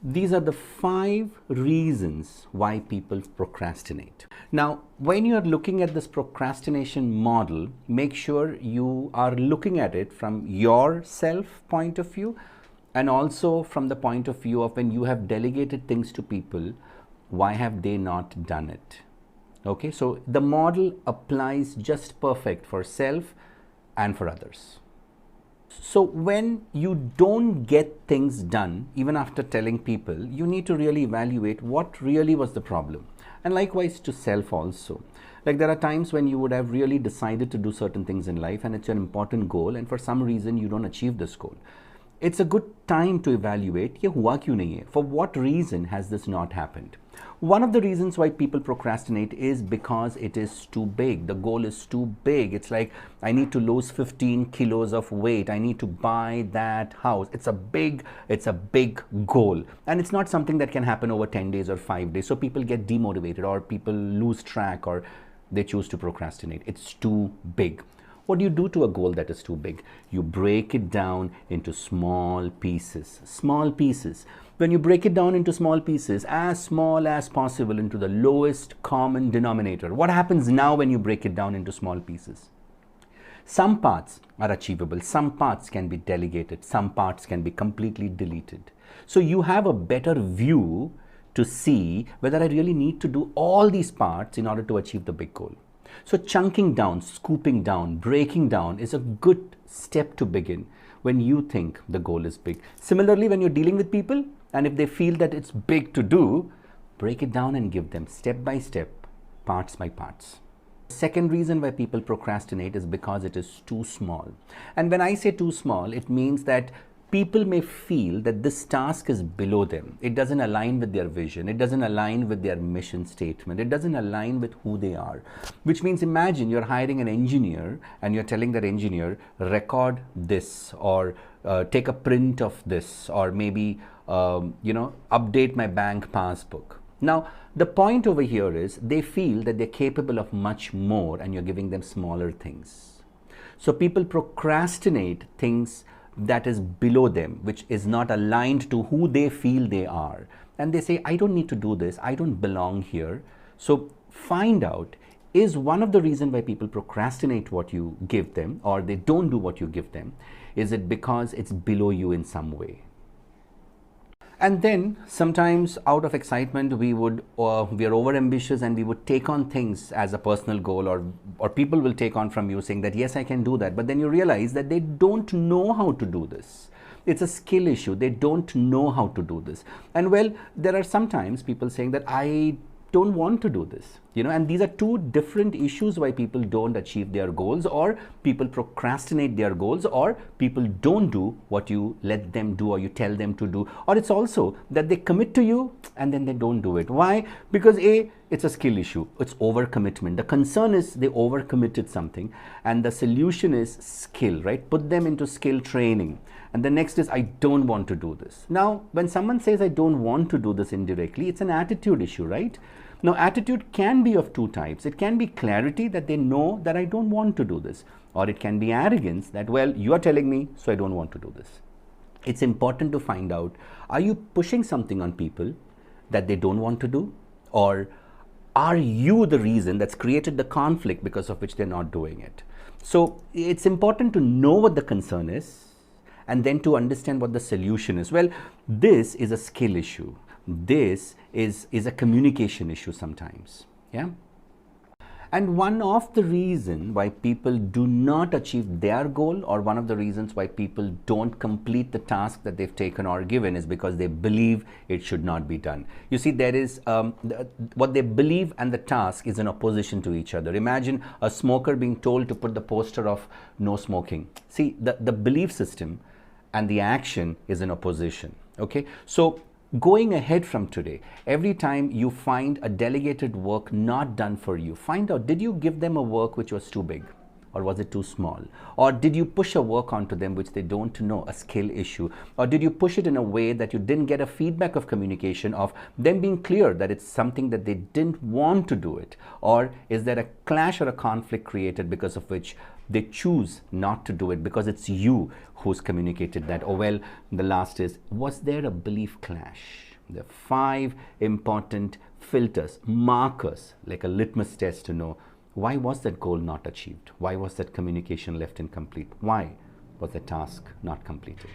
These are the 5 reasons why people procrastinate. Now, when you are looking at this procrastination model, make sure you are looking at it from your self point of view and also from the point of view of when you have delegated things to people, why have they not done it? Okay, so the model applies just perfect for self and for others. So when you don't get things done, even after telling people, you need to really evaluate what really was the problem. And likewise to self also. Like there are times when you would have really decided to do certain things in life and it's an important goal, and for some reason you don't achieve this goal. It's a good time to evaluate, ye hua kyun nahi hai? For what reason has this not happened? One of the reasons why people procrastinate is because it is too big. The goal is too big. It's like, I need to lose 15 kilos of weight. I need to buy that house. It's a big goal. And it's not something that can happen over 10 days or 5 days. So people get demotivated or people lose track or they choose to procrastinate. It's too big. What do you do to a goal that is too big? You break it down into small pieces. Small pieces. When you break it down into small pieces, as small as possible into the lowest common denominator, what happens now when you break it down into small pieces? Some parts are achievable. Some parts can be delegated. Some parts can be completely deleted. So you have a better view to see whether I really need to do all these parts in order to achieve the big goal. So chunking down, scooping down, breaking down is a good step to begin when you think the goal is big. Similarly, when you're dealing with people and if they feel that it's big to do, break it down and give them step by step, parts by parts. Second reason why people procrastinate is because it is too small. And when I say too small, it means that people may feel that this task is below them. It doesn't align with their vision. It doesn't align with their mission statement. It doesn't align with who they are. Which means imagine you're hiring an engineer and you're telling that engineer, record this or take a print of this or maybe, update my bank passbook. Now, the point over here is they feel that they're capable of much more and you're giving them smaller things. So people procrastinate things that is below them, which is not aligned to who they feel they are. And they say, I don't need to do this. I don't belong here. So find out, is one of the reasons why people procrastinate what you give them or they don't do what you give them, is it because it's below you in some way? And then sometimes out of excitement, we are over ambitious and we would take on things as a personal goal or people will take on from you saying that, yes, I can do that. But then you realize that they don't know how to do this. It's a skill issue. They don't know how to do this. And well, there are sometimes people saying that I don't want to do this, and these are two different issues why people don't achieve their goals or people procrastinate their goals or people don't do what you let them do or you tell them to do, or it's also that they commit to you and then they don't do it. Why? Because it's a skill issue. It's overcommitment. The concern is they overcommitted something and the solution is skill, right? Put them into skill training. And the next is, I don't want to do this. Now, when someone says, I don't want to do this indirectly, it's an attitude issue, right? Now, attitude can be of two types. It can be clarity that they know that I don't want to do this. Or it can be arrogance that, well, you are telling me, so I don't want to do this. It's important to find out, are you pushing something on people that they don't want to do? Or are you the reason that's created the conflict because of which they're not doing it? So it's important to know what the concern is and then to understand what the solution is. Well, this is a skill issue. This is a communication issue sometimes. Yeah. And one of the reasons why people do not achieve their goal or one of the reasons why people don't complete the task that they've taken or given is because they believe it should not be done. You see, there is what they believe and the task is in opposition to each other. Imagine a smoker being told to put the poster of no smoking. See, the belief system and the action is in opposition. Okay, so going ahead from today, every time you find a delegated work not done for you, find out, did you give them a work which was too big? Or was it too small? Or did you push a work onto them which they don't know, a skill issue? Or did you push it in a way that you didn't get a feedback of communication of them being clear that it's something that they didn't want to do it? Or is there a clash or a conflict created because of which they choose not to do it because it's you who's communicated that? Or well, the last is, was there a belief clash? There are 5 important filters, markers, like a litmus test to know why was that goal not achieved? Why was that communication left incomplete? Why was the task not completed?